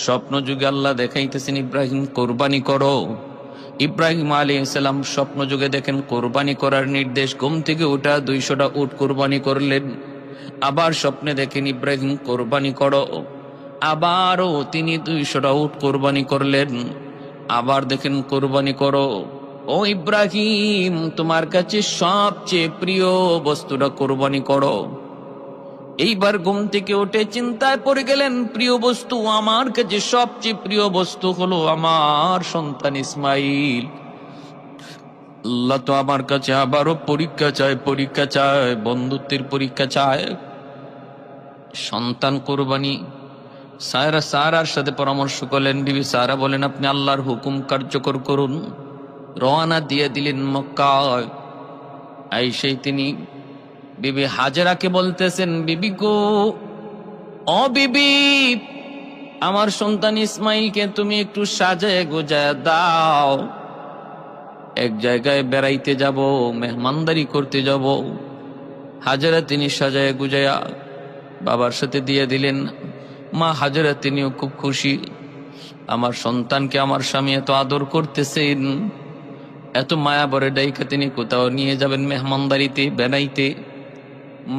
স্বপ্ন যুগে আল্লাহ দেখাইতেছেন ইব্রাহিম কোরবানি করো। ইব্রাহিম আলাইহিস সালাম স্বপ্ন যুগে দেখেন কোরবানি করার নির্দেশ, ঘুম থেকে উঠা 200টা উট কোরবানি করলেন। আবার স্বপ্নে দেখেন ইব্রাহিম কোরবানি করো, আবারও তিনি 200টা উট কোরবানি করলেন। আবার দেখেন কোরবানি করো, ও ইব্রাহিম তোমার কাছে সবচেয়ে প্রিয় বস্তুটা কোরবানি করো। এইবার ঘুম থেকে উঠে চিন্তায় পড়ে গেলেন, প্রিয় বস্তু আমার কাছে সবচেয়ে প্রিয় বস্তু হলো আমার সন্তান ইসমাইল। আল্লাহ তো আমার কাছে আবারও পরীক্ষা চায়, বন্ধুত্বের পরীক্ষা চায়। সন্তান কোরবানি। সারার সাথে পরামর্শ করলেন। বিবি সারা বলেন, আপনি আল্লাহর হুকুম কার্যকর করুন। রওনা দিয়ে দিলেন মক্কায়। সেই তিনি বিবি হাজেরাকে বলতেছেন, বিবি গো, ও বিবি, আমার সন্তান ইসমাইলকে তুমি একটু সাজায় গোজায় দাও, এক জায়গায় বেড়াইতে যাব, মেহমানদারি করতে যাব। হাজেরা তিনি সাজায় গুজায়া বাবার সাথে দিয়ে দিলেন। মা হাজেরা তিনিও খুব খুশি, আমার সন্তানকে আমার স্বামী এত আদর করতেছেন, এত মায়া বরে ডাইকা তিনি কোথাও নিয়ে যাবেন মেহমানদারিতে বেড়াইতে।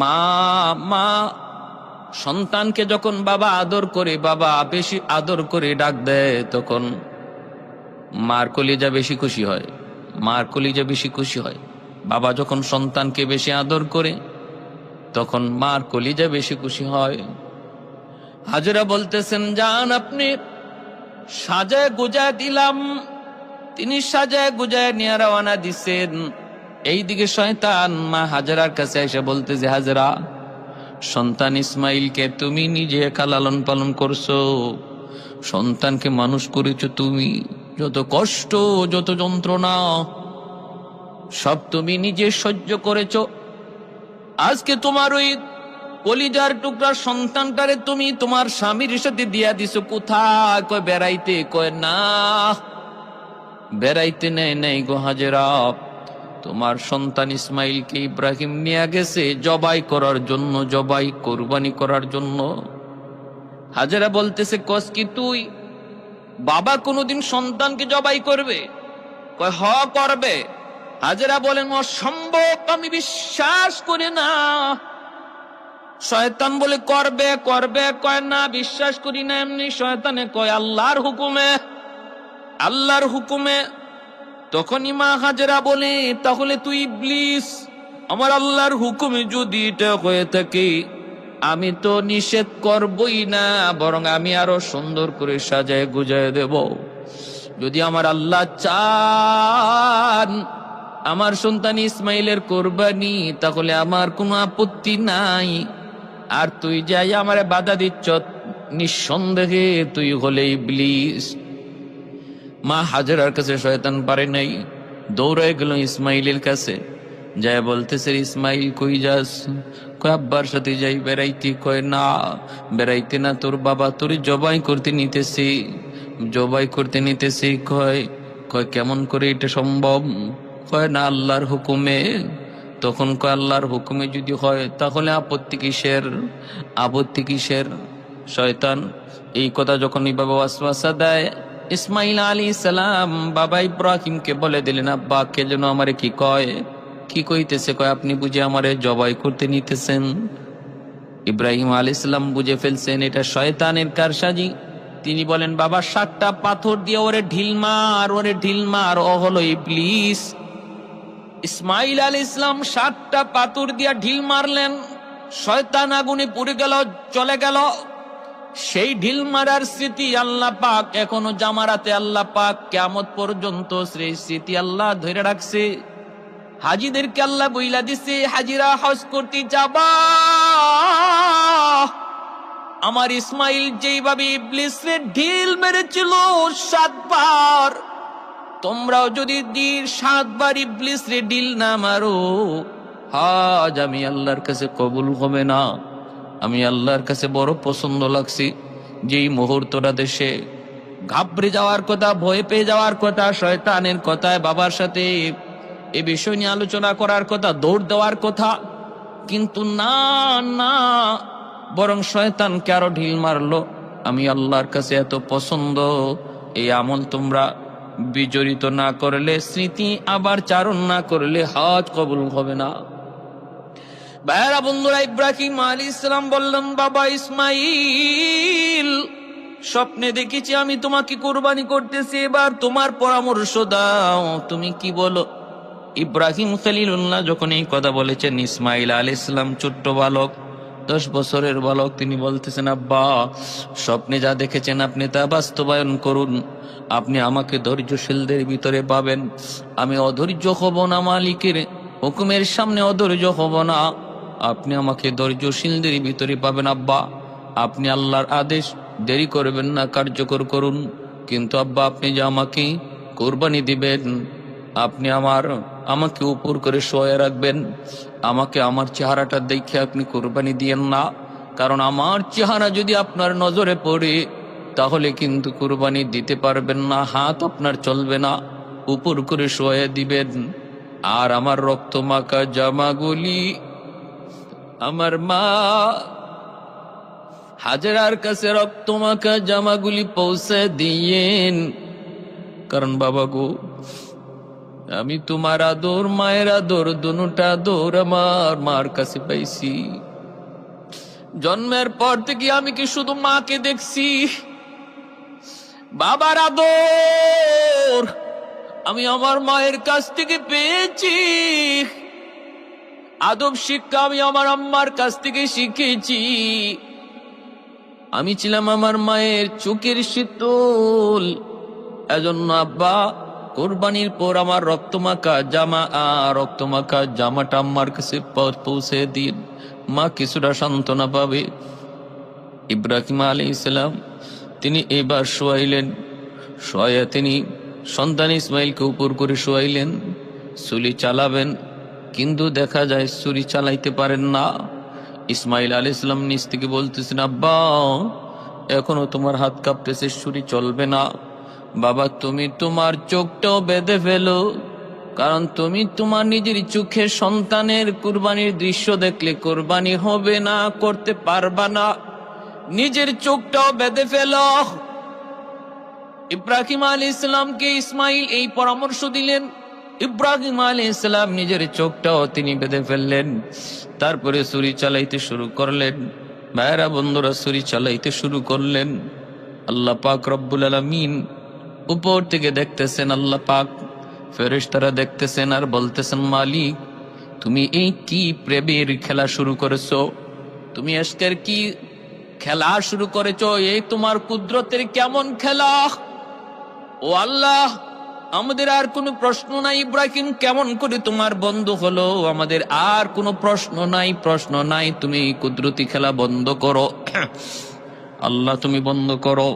মা সন্তানকে যখন বাবা আদর করে, বাবা বেশি আদর করে ডাক দেয়, তখন মার কলিজা বেশি খুশি হয়, মার কলিজা বেশি খুশি হয়। বাবা যখন সন্তানকে বেশি আদর করে, তখন মার কলিজা বেশি খুশি হয়। হাজেরা বলতেছেন, যান আপনি সাজায় গুজায় দিলাম। তিনি সাজায় গুজায় নিয়ে রওনা দিছেন। এইদিকে শয়তান মা হাজেরার কাছে এসে বলতেছে, হাজেরা, সন্তান ইসমাইলকে তুমি নিজে একা লালন পালন করছো, সন্তানকে মানুষ করেছো তুমি, যত কষ্ট যত যন্ত্রণা সব তুমি নিজে সহ্য করেছো। আজকে তোমার ওই কলিজার টুকরা সন্তানটারে তুমি তোমার স্বামীর সাথে দিয়া দিছো কোথায়? কয় বেড়াইতে। কয় না, বেড়াইতে নেই গো হাজেরা, তোমার সন্তান ইসমাইলকে ইব্রাহিম নিয়ে গেছে জবাই করার জন্য, জবাই কোরবানি করার জন্য। হাজেরা বলতেছে, কস কি তুই? বাবা কোনোদিন সন্তানকে জবাই করবে? কয় হ করবে। হাজেরা বলেন, অসম্ভব, আমি বিশ্বাস করি না। শয়তান বলে করবে করবে, কয় না বিশ্বাস করি না। এমনি শয়তানে কয় আল্লাহর হুকুমে, আল্লাহর হুকুমে। তখনই মা হাজেরা বলে, তাহলে তুই ইবলিস, আমার আল্লাহর হুকুমে যদি এটা হয়ে থাকে আমি তো নিষেধ করবই না, বরং আমি আরো সুন্দর করে সাজায় গুজায় দেব। যদি আমার আল্লাহ চান আমার সন্তান ইসমাইলের কোরবানি, তাহলে আমার কোনো আপত্তি নাই। আর তুই যাই আমারে বাধা দিচ্ছ, নিঃসন্দেহে তুই হলে ইবলিস। মা হাজেরার কাছে শয়তান পারে নাই, দৌড়ায় গেল ইসমাইলের কাছে। যায় বলতেছে, ইসমাইল কই যাস? কয় আব্বার সাথে যাই বেড়াইতে। কয় না, বেড়াইতে না, তোর বাবা তোর জবাই করতে নিতেছে, জবাই করতে নিতেছে। কয় কেমন করে এটা সম্ভব? কয় না, আল্লাহর হুকুমে। তখন কয় আল্লাহর হুকুমে যদি হয় তাহলে আপত্তি কিসের? আপত্তি কিসের? শয়তান এই কথা যখন বাবা ওয়াসওয়াসা দেয়, ইসমাইল আলাইহিস সালাম বাবা ইব্রাহিমকে বলে দিলেন, আব্বা কে যেন আমারে কি কয়, কি কইতেছে? কয় আপনি বুঝে আমারে জবাই করতে নিতেছেন। ইব্রাহিম আলাইহিস সালাম বুঝে ফেলছেন এটা শয়তানের কারসাজি। তিনি বলেন, বাবা 7টা পাথর দিয়ে ওরে ঢিল মার, ওরে ঢিল মার, ও হলো ইবলিস। ইসমাইল আলাইহিস সালাম 7টা পাথর দিয়া ঢিল মারলেন, শয়তান আগুনে পুড়ে গেল, চলে গেল। সেই ঢিল মারার স্মৃতি আল্লাহ পাক এখনো জামারাতে আল্লাহ পাক কিয়ামত পর্যন্ত সেই স্মৃতি আল্লাহ ধরে রাখছে। হাজিদেরকে আল্লাহ বইলা দিছে, হাজিরা হজ করতে যাবা, আমার ইসমাইল যেইভাবে ইবলিসের ঢিল মেরেছিল 7 বার, তোমরাও যদি 7 বার ইবলিসের ঢিল না মারো, হজ আমি আল্লাহর কাছে কবুল হবে না। আমি আল্লাহর কাছে বড় পছন্দ লাগছি। যেই মুহূর্তটা দেশে ঘাবড়ে যাওয়ার কথা, ভয় পেয়ে যাওয়ার কথা, শয়তানের কথায় বাবার সাথে এ বিষয় নিয়ে আলোচনা করার কথা, দৌড় দেওয়ার কথা, কিন্তু না, বরং শয়তানকে আরো ঢিল মারলো। আমি আল্লাহর কাছে এত পছন্দ, এই আমল তোমরা বিজড়িত না করলে, স্মৃতি আবার চারণ না করলে হজ কবুল হবে না। ভাইরা বন্ধুরা, ইব্রাহিম আলাইহিস সালাম বললেন, বাবা ইসমাইল, স্বপ্নে দেখেছি আমি তোমাকে কুরবানি করতেছি, এবার তোমার পরামর্শ দাও, তুমি কি বলো? ইব্রাহিম খলিলুল্লাহ যখন এই কথা বলেছেন, ইসমাইল আলাইহিস সালাম ছোট্ট বালক, 10 বছরের বালক, তিনি বলতেছেন, আব্বা স্বপ্নে যা দেখেছেন আপনি তা বাস্তবায়ন করুন, আপনি আমাকে ধৈর্যশীলদের ভিতরে পাবেন, আমি অধৈর্য হব না, মালিকের হুকুমের সামনে অধৈর্য হব না, আপনি আমাকে ধৈর্যশীলদের ভিতরে পাবেন। আব্বা আপনি আল্লাহর আদেশ দেরি করবেন না, কার্যকর করুন, কিন্তু আব্বা আপনি যে আমাকে কোরবানি দিবেন, আপনি আমাকে উপর করে শোয়ে রাখবেন, আমাকে আমার চেহারাটা দেখে আপনি কোরবানি দিয়েন না, কারণ আমার চেহারা যদি আপনার নজরে পড়ে তাহলে কিন্তু কোরবানি দিতে পারবেন না, হাত আপনার চলবে না, উপর করে শোয়ে দিবেন। আর আমার রক্ত মাখা জামাগুলি আমার মা হাজেরার কাছে রক্ত মাখা জামাগুলি পৌঁছে দিয়েন, কারণ বাবা গো, আমি তোমার আদর, মায়ের আদর, দুটা আদর আমার মার কাছে পাইছি। জন্মের পর থেকে আমি কি শুধু মাকে দেখছি? বাবার আদর আমি আমার মায়ের কাছ থেকে পেয়েছি, আদব শিক্ষা আমি আমার আম্মার কাছ থেকে শিখেছি। আমি ছিলাম আমার মায়ের চোখের শীতল, এজন্য আব্বা কোরবানির পর আমার রক্তমাখা জামাটা আম্মার কাছে পৌঁছে দিন, মা কিছুটা সান্ত্বনা পাবে। ইব্রাহিম আলাইহিস সালাম তিনি এবার শোয়াইলেন, শোয়া তিনি সন্তান ইসমাইলকে উপর করে শোয়াইলেন, ছুরি চালাবেন, কিন্তু দেখা যায় ছুরি চালাইতে পারেন না। ইসমাইল আলাইহিস সালাম নিজ থেকে বলতেছেন, আব্বা এখনো তোমার হাত কাঁপতেছে, ছুরি চলবে না। বাবা তুমি তোমার চোখটাও বেঁধে ফেলো, কারণ তুমি তোমার নিজের চোখে সন্তানের কুরবানির দৃশ্য দেখলে কুরবানি হবে না, করতে পারবা না, নিজের চোখটাও বেঁধে ফেলো। ইব্রাহিম আলাইহিস সালামকে ইসমাইল এই পরামর্শ দিলেন। ইব্রাহিম আলাইহিস সালাম নিজের চোখটাও তিনি বেঁধে ফেললেন, তারপরে ছুরি চালাইতে শুরু করলেন। ভাইরা বন্ধুরা, ছুরি চালাইতে শুরু করলেন। আল্লাহ পাক রব্বুল আলামিন উপর থেকে দেখতেছেন, আল্লাহ পাক ফেরেশতারা দেখতেছেন আর বলতেছেন, মালিক তুমি এই কি প্রেমের খেলা শুরু করেছো? তুমি আজকের কি খেলা শুরু করেছো? এই তোমার কুদরতের কেমন খেলা? ও আল্লাহ, আমাদের আর কোনো প্রশ্ন নাই, ইব্রাহিম কেমন করে তোমার বন্ধু হলো, আমাদের আর কোনো প্রশ্ন নাই, তুমি কুদরতি খেলা বন্ধ করো। আল্লাহ তুমি বন্ধ করো।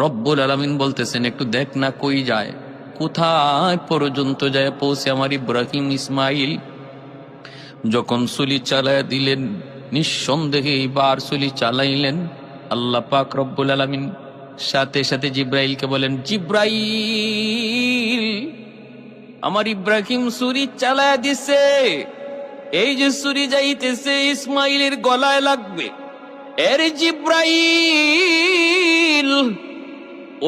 রব্বুল আলামিন বলতেছেন, একটু দেখ না কই যায়, কোথায় পর্যন্ত যায় পৌঁছে আমার ইব্রাহিম ইসমাইল। যখন ছুরি চালায় দিলেন, নিঃসন্দেহে এইবার ছুরি চালাইলেন। আল্লাহ পাক রব্বুল আলামিন সাথে সাথে জিব্রাইলকে বলেন, জিব্রাইল আমার ইব্রাহিম ছুরি চালায় দিছে, এই যে ছুরি যাইতেছে ইসমাইলের গলায় লাগবে। এর জিব্রাইল,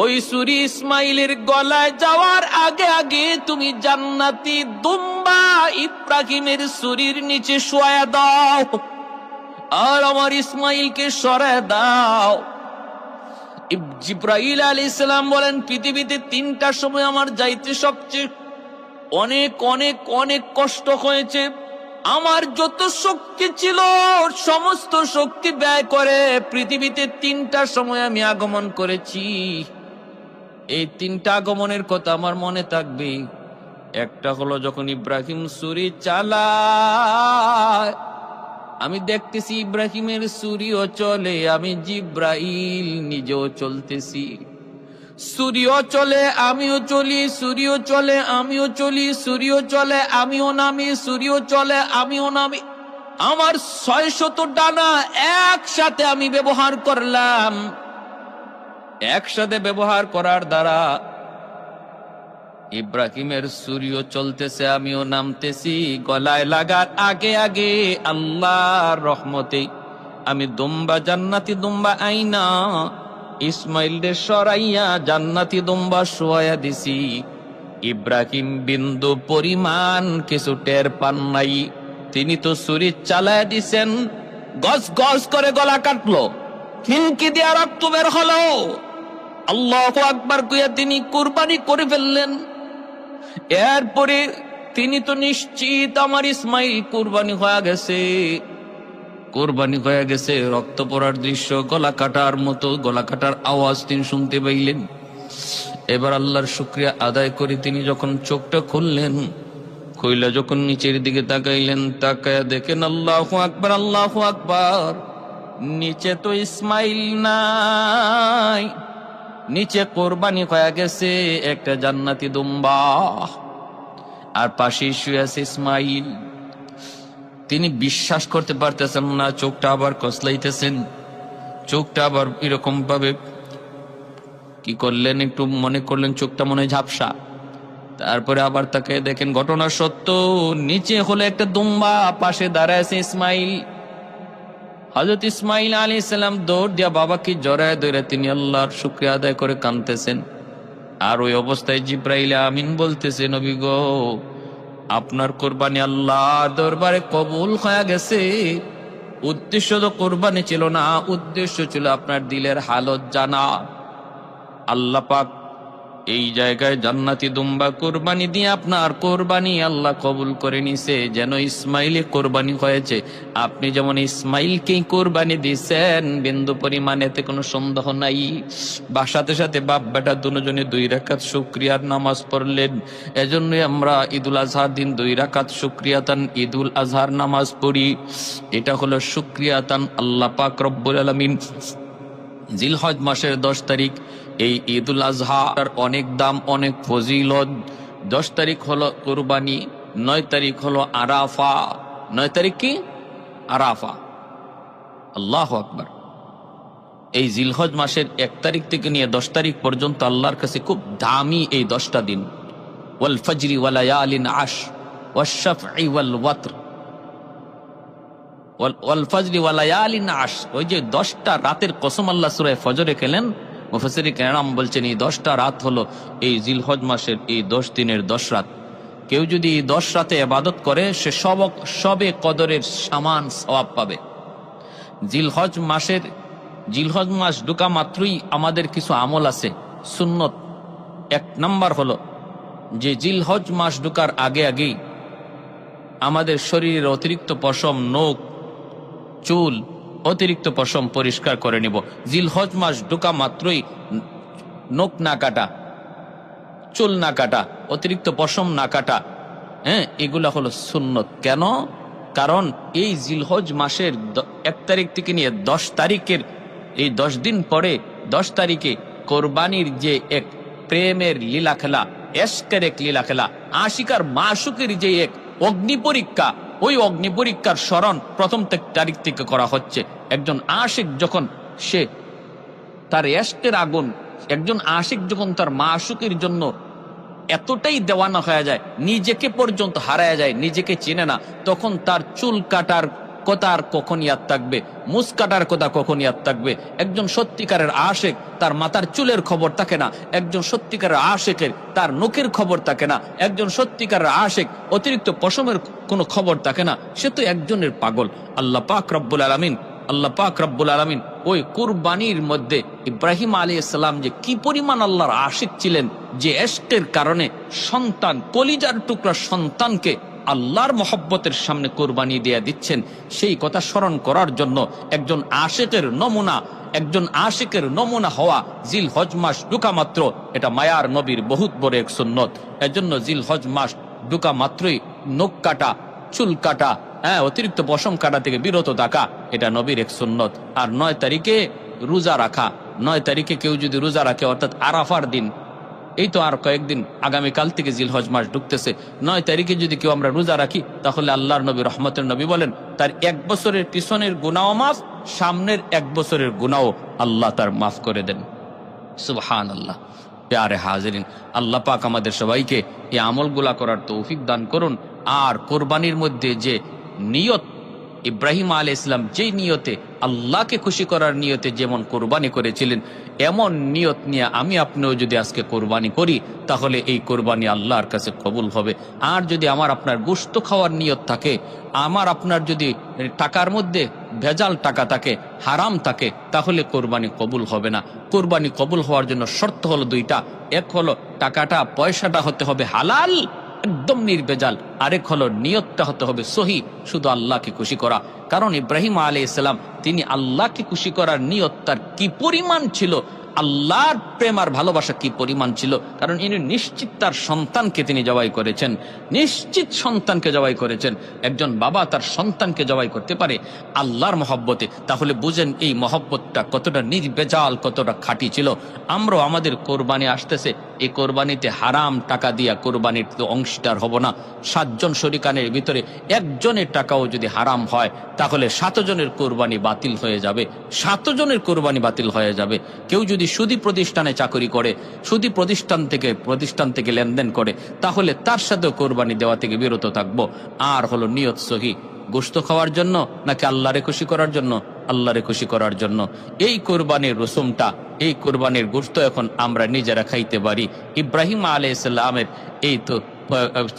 ওই ছুরি ইসমাইলের গলায় যাওয়ার আগে আগে তুমি জান্নাতি দুম্বা ইব্রাহিমের ছুরির নিচে শোয়া দাও, আর আমার ইসমাইলকে সরায় দাও। জিব্রাইল আলাইহিস সালাম বলেন, পৃথিবীতে 3টা সময় আমার যাইতে সবচেয়ে অনেক অনেক অনেক কষ্ট হয়েছে। আমার যত শক্তি ছিল সমস্ত শক্তি ব্যয় করে পৃথিবীতে 3টা সময় আমি আগমন করেছি। এই 3টা আগমনের কথা আমার মনে থাকবে। একটা হলো যখন ইব্রাহিম ছুরি চালায়, আমি দেখতেছি ইব্রাহিমের ছুরিও চলে, আমি জিব্রাইল নিজেও চলতেছি। ছুরিও চলে আমিও চলি, ছুরিও চলে আমিও চলি, ছুরিও চলে আমিও নামি, ছুরিও চলে আমিও নামি। আমার 600 ডানা একসাথে আমি ব্যবহার করলাম। একসাথে ব্যবহার করার দ্বারা ইব্রাহিমের ছুরিও চলতেছে আমিও নামতেছি। গলায় লাগার আগে আগে আল্লাহর রহমতে আমি দুম্বা, জান্নাতি দুম্বা আইনা ইসমাইলদের সরাইয়া জান্নাতি দুম্বা শোয়া দিছি। ইব্রাহিম বিন্দু পরিমাণ কিছু টের পান নাই। তিনি তো ছুরি চালায় দিছেন, গজ গজ করে গলা কাটলো, খিনকি দিয়া রক্ত বের হলো। আল্লাহু আকবার কইয়া তিনি কুরবানি করে ফেললেন। এরপরে তিনি তো নিশ্চিত আমার ইসমাইল কুরবানি হয়ে গেছে, কোরবানি হয়ে গেছে। রক্ত পড়ার দৃশ্য, গলা কাটার মতো গলা কাটার আওয়াজ তিনি শুনতে পাইলেন। এবার আল্লাহর শুকরিয়া আদায় করে তিনি যখন চোখটা খুললেন, খুইলা যখন নিচের দিকে তাকাইলেন, তাকায়া দেখেন আল্লাহু আকবার, আল্লাহু আকবার, নিচে তো ইসমাইল নাই, নিচে কোরবানি হয়ে গেছে একটা জান্নাতি দুম্বা, আর পাশে শুয়ে আছে ইসমাইল। তিনি বিশ্বাস করতে পারতেছেন না, চোখটা আবার কসলাইতেছেন, চোখটা আবার এরকম ভাবে কি করলেন, একটু মনে করলেন চোখটা মনে হয় ঝাপসা। তারপরে আবার তাকে দেখেন ঘটনা সত্য, নিচে হলো একটা দুম্বা, পাশে দাঁড়ায় আছে ইসমাইল। হযরত ইসমাইল আলাইহিস সালাম দৌড় দিয়া বাবাকে জড়ায় ধরে তিনি আল্লাহর শুকরিয়া আদায় করে কাঁদতেছেন। আর ওই অবস্থায় জিব্রাইল আমিন বলতেছে, নবী গো, আপনার কোরবানি আল্লাহর দরবারে কবুল হয়ে গেছে। উদ্দেশ্য তো কোরবানি ছিল না, উদ্দেশ্য ছিল আপনার দিলের হালত জানা। আল্লাহ পাক এই জায়গায় জান্নাতি দুম্বা কোরবানি দিয়ে আপনার কোরবানি আল্লাহ কবুল করে নিছে, যেন ইসমাইলে কোরবানি হয়েছে। আপনি যেমন ইসমাইলকেই কোরবানি দিয়েছেন, বিন্দু পরিমাণ এতে কোনো সন্দেহ নাই। বা সাথে সাথে বাপ বেটা দুজনে 2 রাকাত শুকরিয়ার নামাজ পড়লেন। এজন্যই আমরা ঈদুল আজহার দিন 2 রাকাত শুকরিয়াতান ঈদুল আজহার নামাজ পড়ি। এটা হলো শুকরিয়াতান আল্লাহ পাক রব্বুল আলামিন জিলহজ মাসের 10 তারিখ এই ঈদুল আজহার অনেক দাম, অনেক ফজিলত। 10 তারিখ হলো কুরবানি, 9 তারিখ হলো আরাফা। 9 তারিখ কি? আরাফা। আল্লাহু আকবার। এই জিলহজ মাসের 1 তারিখ থেকে নিয়ে 10 তারিখ পর্যন্ত আল্লাহর কাছে খুব দামি এই 10টা দিন। ওয়াল ফজরি ওয়া লায়ালিন আশ ওয়াশ শাফঈ ওয়াল ওয়াতর ওয়াল ফজরি ওয়া লায়ালিন আশ। ওই যে 10টা রাতের কসম আল্লাহ সূরা ফজরে খেলেন, মুফাসসিরিন কেরাম বলছেন এই 10টা রাত হলো এই জিলহজ মাসের এই 10 দিনের 10 রাত। কেউ যদি এই 10 রাতে ইবাদত করে সে সবে কদরের সমান সওয়াব পাবে। জিলহজ মাস ঢোকা মাত্রই আমাদের কিছু আমল আছে সুন্নত। 1 নাম্বার হলো যে জিলহজ মাস ঢোকার আগে আগেই আমাদের শরীরের অতিরিক্ত পশম, নখ, চুল, অতিরিক্ত পশম পরিষ্কার করে নিব। জিলহজ মাস ঢোকা মাত্রই নখ না কাটা, চুল না কাটা, অতিরিক্ত পশম না কাটা, এগুলা হলো সুন্নত। কেন? কারণ এই জিলহজ মাসের 1 তারিখ থেকে নিয়ে 10 তারিখের এই 10 দিন পরে 10 তারিখে কোরবানির যে এক প্রেমের লীলা খেলা, এশকের এক লীলা খেলা, আশিকার মাশুকের যে এক অগ্নি পরীক্ষা, ওই অগ্নি পরীক্ষার স্মরণ 1 তারিখ থেকে করা হচ্ছে। একজন আশিক যখন সে তার এশকের আগুন, একজন আশিক যখন তার মাশুকের জন্য এতটাই দেওয়ানা হয়ে যায়, নিজেকে পর্যন্ত হারায় যায়, নিজেকে চেনে না, তখন তার চুল কাটার কথা আর কখন ইয়াদ থাকবে, মুছ কাটার কথা কখন ইয়াদ থাকবে? একজন সত্যিকারের আশিক তার মাথার চুলের খবর থাকে না, একজন সত্যিকারের আশিকের তার নখের খবর থাকে না, একজন সত্যিকারের আশিক অতিরিক্ত পশমের কোনো খবর থাকে না, সে তো একজনের পাগল। আল্লাহ পাক রব্বুল আলামিন ওই কুরবানির মধ্যে ইব্রাহিম আলাইহিস সালাম যে কি পরিমাণ আল্লাহর আশিক ছিলেন, যে ইশকের কারণে সন্তান, কলিজার টুকরা সন্তানকে আল্লাহর মহব্বতের সামনে কোরবানি দিয়ে দিচ্ছেন, সেই কথা স্মরণ করার জন্য একজন আশিকের নমুনা হওয়া জিলহজ মাস ঢোকা মাত্র, এটা মায়ার নবীর বহুত বড় এক সুন্নত। এজন্য জিলহজ মাস ঢোকা মাত্রই নখ কাটা, চুল কাটা, অতিরিক্ত পশম কাটা থেকে বিরত থাকা, এটা নবীর এক সুন্নত। আর 9 তারিখে রোজা রাখা, 9 তারিখে কেউ যদি রোজা রাখে, অর্থাৎ আরাফার দিন, এই তো আর কয়েকদিন, আগামীকাল থেকে জিলহজ মাস ঢুকতেছে, 9 তারিখে যদি কেউ আমরা রোজা রাখি, তাহলে আল্লাহর নবী রহমতের নবী বলেন তার 1 বছরের পিছনের গুনাহ মাফ, সামনের 1 বছরের গুনাহ আল্লাহ তার মাফ করে দেন। সুবহানাল্লাহ। প্যারে হাজিরিন, আল্লাহ পাক আমাদের সবাইকে এই আমলগুলা করার তৌফিক দান করুন। আর কোরবানির মধ্যে যে নিয়ত, ইব্রাহিম আলাইহিস সালাম যেই নিয়তে, আল্লাহকে খুশি করার নিয়তে যেমন কোরবানি করেছিলেন, এমন নিয়ত নিয়ে আমি আপনিও যদি আজকে কোরবানি করি, তাহলে এই কোরবানি আল্লাহর কাছে কবুল হবে। আর যদি আমার আপনার গোশত খাওয়ার নিয়ত থাকে, আমার আপনার যদি টাকার মধ্যে ভেজাল টাকা থাকে, হারাম থাকে, তাহলে কোরবানি কবুল হবে না। কোরবানি কবুল হওয়ার জন্য শর্ত হলো দুইটা। এক হলো টাকাটা পয়সাটা হতে হবে হালাল, একদম নির্ভেজাল। আরেক হলো নিয়তটা হতে হবে সহি, শুধু আল্লাহকে খুশি করা। কারণ ইব্রাহিম আলাইহিস সালাম তিনি আল্লাহকে খুশি করার নিয়ত তার কি পরিমাণ ছিল, আল্লাহর প্রেম আর ভালোবাসা কি পরিমাণ ছিল। কারণ ইনি নিশ্চিত তার সন্তানকে তিনি জবাই করেছেন, নিশ্চিত সন্তানকে জবাই করেছেন। একজন বাবা তার সন্তানকে জবাই করতে পারে আল্লাহর মহব্বতে, তাহলে বুঝেন এই মহব্বতটা কতটা নির্ভেজাল, কতটা খাঁটি ছিল। আমরাও আমাদের কোরবানি আসতেছে, এই কোরবানিতে হারাম টাকা দিয়া কোরবানির তো অংশীদার হব না। 7 জন শরিকানের ভিতরে একজনের টাকাও যদি হারাম হয়, তাহলে 7 জনের কোরবানি বাতিল হয়ে যাবে, 7 জনের কোরবানি বাতিল হয়ে যাবে। কেউ যদি সুদী প্রতিষ্ঠানে চাকরি করে, সুদী প্রতিষ্ঠান থেকে লেনদেন করে, তাহলে তার সাথেও কোরবানি দেওয়া থেকে বিরত থাকবো। আর হলো নিয়ত সহি, গোশত খাওয়ার জন্য নাকি আল্লাহরে খুশি করার জন্য? আল্লাহরে খুশি করার জন্য। এই কোরবানির রসুমটা, এই কোরবানির গোশত এখন আমরা নিজেরা খাইতে পারি। ইব্রাহিম আলাইহিস সালামের এই তো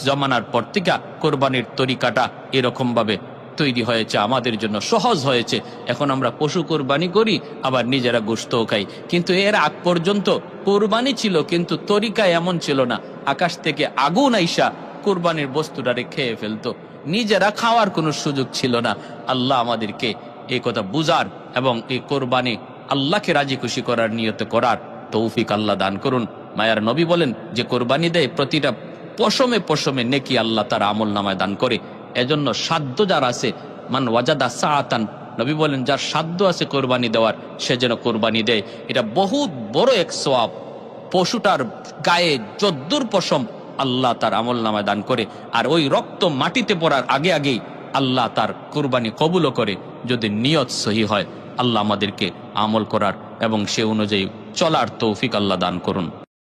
জমানার পর থেকে কোরবানির তরিকাটা এরকম ভাবে তৈরি হয়েছে, আমাদের জন্য সহজ হয়েছে। এখন আমরা পশু কোরবানি করি, আবার নিজেরা গোশতও খাই। কিন্তু এর আগ পর্যন্ত কোরবানি ছিল, কিন্তু তরিকা এমন ছিল না। আকাশ থেকে আগুন আইসা কোরবানির বস্তুটারে খেয়ে ফেলতো, নিজেরা খাওয়ার কোনো সুযোগ ছিল না। আল্লাহ আমাদেরকে এই কথা বুঝার এবং এই কোরবানি আল্লাহকে রাজি খুশি করার নিয়তে করার তৌফিক আল্লাহ দান করুন। মায়ার নবী বলেন, যে কোরবানি দেয় প্রতিটা পশমে পশমে নেকি আল্লাহ তার আমল নামায় দান করে। এজন্য সাধ্য যার আছে, মান ওয়াজাদা সাআতান, নবী বলেন যার সাধ্য আছে কোরবানি দেওয়ার, সে যেন কোরবানি দেয়। এটা বহুত বড় এক সওয়াব। পশুটার গায়ে যদ্দুর পশম আল্লাহ তার আমল নামায় দান করে, আর ওই রক্ত মাটিতে পড়ার আগে আগেই আল্লাহ তার কোরবানি কবুলও করে, যদি নিয়ত সহি হয়। আল্লাহ আমাদেরকে আমল করার এবং সে অনুযায়ী চলার তৌফিক আল্লাহ দান করুন।